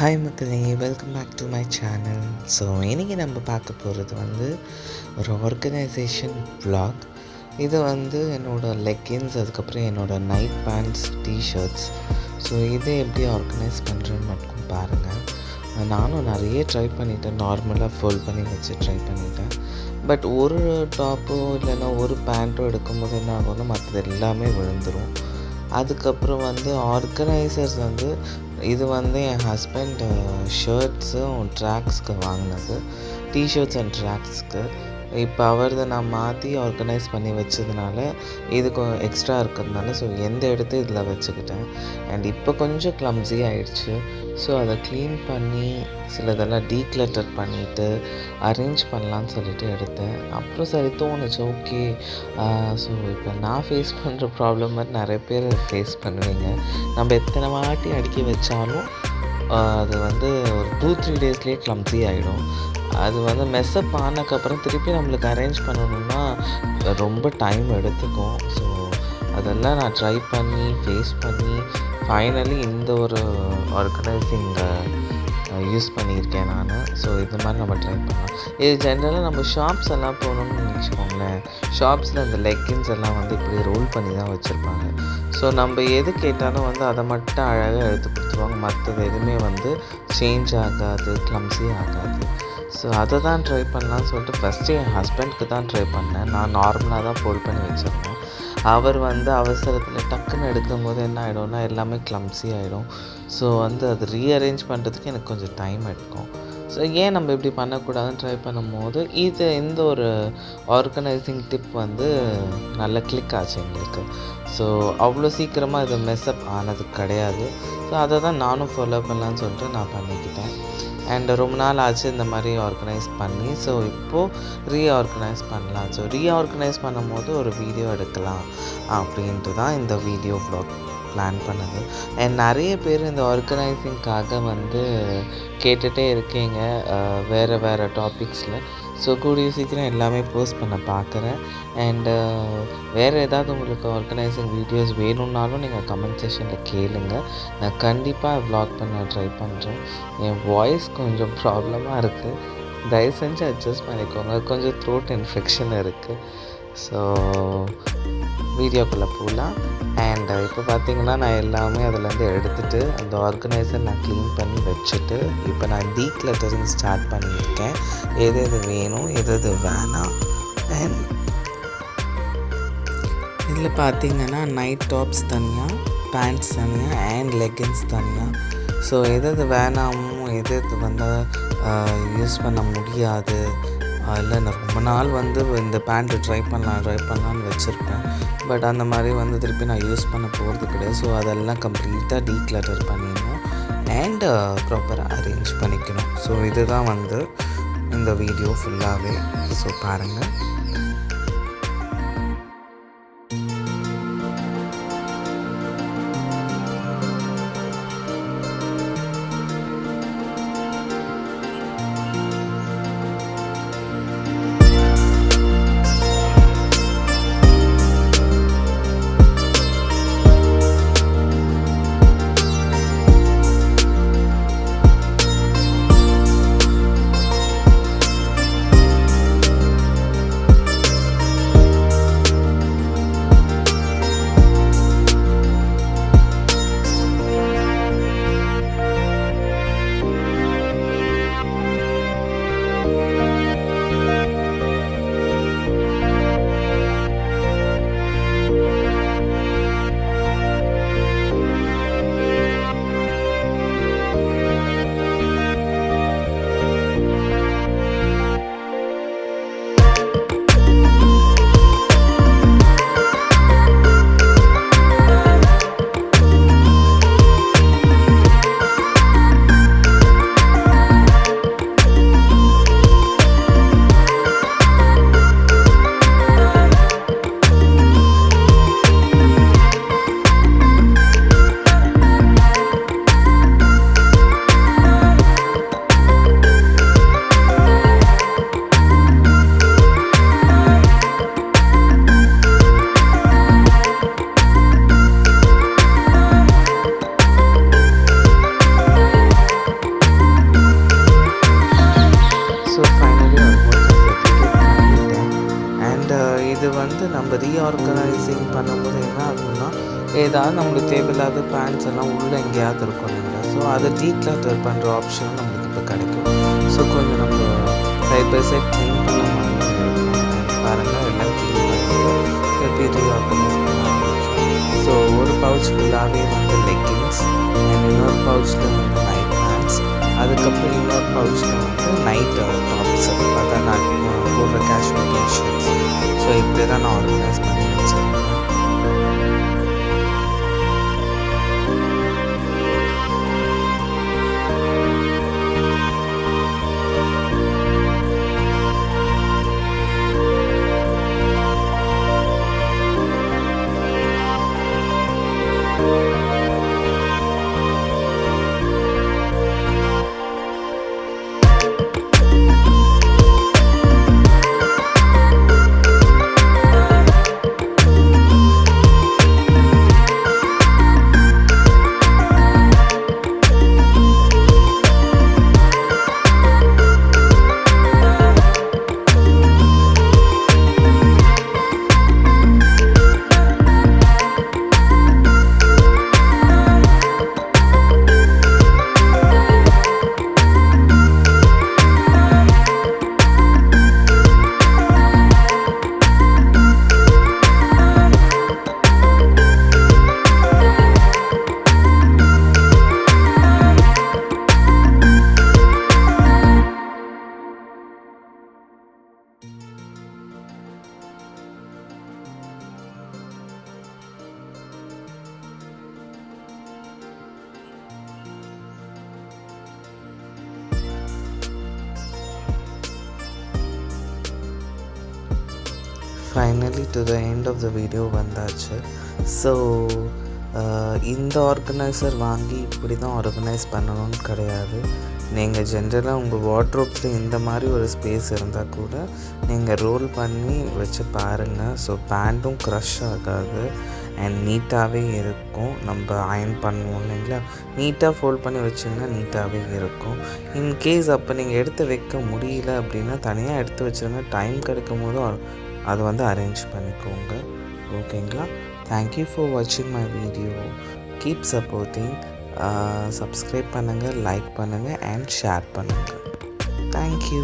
Hi மக்களே, welcome back to my channel. So இன்றைக்கி நம்ம பார்க்க போகிறது ஒரு ஆர்கனைசேஷன் vlog. இது என்னோடய லெக்கின்ஸ், அதுக்கப்புறம் என்னோடய நைட் பேண்ட்ஸ், டிஷர்ட்ஸ். ஸோ இதை எப்படி ஆர்கனைஸ் பண்ணுறேன்னு மட்டும் பாருங்கள். நானும் நிறைய ட்ரை பண்ணிட்டேன், நார்மலாக ஃபோல்ட் பண்ணி வச்சு ட்ரை பண்ணிட்டேன். பட் ஒரு டாப்போ இல்லைன்னா ஒரு பேண்ட்டோ எடுக்கும்போது என்ன ஆகும்னா மற்றது எல்லாமே விழுந்துடும். அதுக்கப்புறம் ஆர்கனைசர்ஸ் இது என் ஹஸ்பண்ட் ஷர்ட்ஸும் ட்ராக்ஸ்க்கு வாங்கினது, டிஷர்ட்ஸ் அண்ட் ட்ராக்ஸ்க்கு. இப்போ அவரது நான் மாற்றி ஆர்கனைஸ் பண்ணி வச்சதுனால இது எக்ஸ்ட்ரா இருக்கிறதுனால ஸோ எந்த இடத்த இதில் வச்சுக்கிட்டேன். அண்ட் இப்போ கொஞ்சம் க்ளம்ஸி ஆகிடுச்சு. ஸோ அதை க்ளீன் பண்ணி சிலதெல்லாம் டீக்ளட்டர் பண்ணிவிட்டு அரேஞ்ச் பண்ணலான்னு சொல்லிட்டு எடுத்தேன். அப்புறம் சரி தோணுச்சு, ஓகே ஸோ இப்போ நான் ஃபேஸ் பண்ணுற ப்ராப்ளம் மாதிரி நிறைய பேர் ஃபேஸ் பண்ணுவீங்க. நம்ம எத்தனை வாட்டி அடுக்கி வச்சாலும் அது ஒரு 2-3 டேஸ்லேயே க்ளம்ஸி ஆகிடும். அது மெஸ்அப் ஆனதுக்கப்புறம் திருப்பி நம்மளுக்கு அரேஞ்ச் பண்ணணுன்னா ரொம்ப டைம் எடுத்துக்கும். ஸோ அதெல்லாம் நான் ட்ரை பண்ணி ஃபேஸ் பண்ணி ஃபைனலி இந்த ஒரு ஆர்கனைசிங் யூஸ் பண்ணியிருக்கேன் நான். ஸோ இது மாதிரி நம்ம ட்ரை பண்ணலாம். இது ஜென்ரலாக நம்ம ஷாப்ஸ் எல்லாம் போகணும்னு வச்சுக்கோங்களேன், ஷாப்ஸில் அந்த லெக்கின்ஸ் எல்லாம் இப்படி ரோல் பண்ணி தான் வச்சுருப்பாங்க. ஸோ நம்ம எது கேட்டாலும் அதை மட்டும் அழகாக எடுத்து கொடுத்துருவாங்க. மற்றது எதுவுமே சேஞ்ச் ஆகாது, க்ளம்ஸி ஆகாது. ஸோ அதை தான் ட்ரை பண்ணலான்னு சொல்லிட்டு ஃபஸ்ட்டு என் ஹஸ்பண்ட்க்கு தான் ட்ரை பண்ணேன். நான் நார்மலாக தான் ஃபோல்ட் பண்ணி வச்சுருந்தேன். அவர் அவசரத்தில் டக்குன்னு எடுக்கும்போது என்ன ஆகிடும்னா எல்லாமே க்ளம்ஸி ஆகிடும். ஸோ அது ரீஅரேஞ்ச் பண்ணுறதுக்கு எனக்கு கொஞ்சம் டைம் எடுக்கும். ஸோ ஏன் நம்ம இப்படி பண்ணக்கூடாதுன்னு ட்ரை பண்ணும்போது இந்த ஒரு ஆர்கனைசிங் டிப் நல்ல கிளிக் ஆச்சு எங்களுக்கு. ஸோ அவ்வளோ சீக்கிரமாக இது மெஸ்அப் ஆனது கிடையாது. ஸோ அதை தான் நானும் ஃபாலோ பண்ணலான்னு சொல்லிட்டு நான் பண்ணிக்கிட்டேன். அண்ட் ரொம்ப நாள் ஆச்சு இந்த மாதிரி ஆர்கனைஸ் பண்ணி. ஸோ இப்போது ரீஆர்கனைஸ் பண்ணலாம். ஸோ ரீஆர்கனைஸ் பண்ணும்போது ஒரு வீடியோ எடுக்கலாம் அப்படின்ட்டு தான் இந்த வீடியோ vlog பிளான் பண்ணது. அண்ட் நிறைய பேர் இந்த ஆர்கனைசிங்காக கேட்டுகிட்டே இருக்கீங்க வேறு டாபிக்ஸில். ஸோ கூடிய சீக்கிரம் எல்லாமே போஸ்ட் பண்ண பார்க்குறேன். அண்டு வேறு ஏதாவது உங்களுக்கு ஆர்கனைசிங் வீடியோஸ் வேணும்னாலும் நீங்கள் கமெண்ட் செக்ஷனில் கேளுங்க. நான் கண்டிப்பாக vlog பண்ண ட்ரை பண்ணுறேன். என் வாய்ஸ் கொஞ்சம் ப்ராப்ளமாக இருக்குது, தயவு செஞ்சு அட்ஜஸ்ட் பண்ணிக்கோங்க. கொஞ்சம் த்ரோட் இன்ஃபெக்ஷன் இருக்குது. ஸோ வீடியோக்குள்ளே போகலாம். அண்ட் இப்போ பார்த்திங்கன்னா நான் எல்லாமே அதிலேருந்து எடுத்துகிட்டு அந்த ஆர்கனைசர் நான் க்ளீன் பண்ணி வச்சுட்டு இப்போ நான் டீக்ளட்டரிங் ஸ்டார்ட் பண்ணியிருக்கேன். எது எது வேணும், எது எது வேணாம். அண்ட் இதில் பார்த்திங்கன்னா நைட் டாப்ஸ் தனியாக, பேண்ட்ஸ் தனியாக அண்ட் லெக்கின்ஸ் தனியாக. ஸோ எது எது வேணாமோ, எது எது யூஸ் பண்ண முடியாது, இல்லை நான் ரொம்ப நாள் இந்த பேண்ட்டு ட்ரை பண்ணலான்னு வச்சுருப்பேன். பட் அந்த மாதிரி திருப்பி நான் யூஸ் பண்ண போகிறது கிடையாது. ஸோ அதெல்லாம் கம்ப்ளீட்டாக டீக்ளட்டர் பண்ணிடணும் அண்ட் ப்ராப்பராக அரேஞ்ச் பண்ணிக்கணும். ஸோ இதுதான் இந்த வீடியோ ஃபுல்லாகவே. ஸோ பாருங்கள். ஏதாவது நம்மளுக்கு தேவையில்லாத பேண்ட்ஸ் எல்லாம் உள்ளே எங்கேயாவது இருக்கும் இல்லைங்களா, ஸோ அதை டீக்ளட்டர் பண்ணுற ஆப்ஷனும் நம்மளுக்கு இப்போ கிடைக்கும். ஸோ கொஞ்சம் நம்ம சைட் பை சைட் க்ளீன் பண்ண மாதிரி இருக்கும். பாருங்கள் எல்லாம் க்ளீன் பண்ணிட்டு திருப்பி ரீஆர்கனைஸ் பண்ண ஆரம்பிக்கும். ஸோ ஒரு பவுச் ஃபுல்லாகவே வந்து லெக்கின்ஸ் அண்ட் இன்னொரு பவுச்சில் வந்து நைட் பேண்ட்ஸ், அதுக்கப்புறம் இன்னொரு பவுச்சில் வந்து நைட் டாப்ஸ், அதான் நான் போடுற கேஷுவல் டிஷர்ட்ஸ். ஸோ இப்படி தான் நான் ஆர்கனைஸ் பண்ணி வச்சுருக்கேன். Finally to the end of the video வந்தாச்சு. ஸோ இந்த ஆர்கனைசர் வாங்கி இப்படி தான் ஆர்கனைஸ் பண்ணணும்னு கிடையாது. நீங்கள் ஜென்ரலாக உங்கள் வார்ட்ரோப்ஸில் இந்த மாதிரி ஒரு ஸ்பேஸ் இருந்தால் கூட நீங்கள் ரோல் பண்ணி வச்சு பாருங்கள். ஸோ பேண்ட்டும் க்ரஷ் ஆகாது அண்ட் நீட்டாகவே இருக்கும். நம்ம அயர்ன் பண்ணுவோம் இல்லைங்களா, நீட்டாக ஃபோல்ட் பண்ணி வச்சிங்கன்னா நீட்டாகவே இருக்கும். இன்கேஸ் அப்போ நீங்கள் எடுத்து வைக்க முடியல அப்படின்னா தனியாக எடுத்து வச்சுருங்க. டைம் கிடைக்கும் போதும் அதை வந்து அரேஞ்ச் பண்ணிக்கோங்க. ஓகேங்களா? தேங்க்யூ ஃபார் வாட்சிங் my video. Keep supporting. Subscribe பண்ணுங்கள், லைக் பண்ணுங்கள் அண்ட் ஷேர் பண்ணுங்கள். தேங்க்யூ.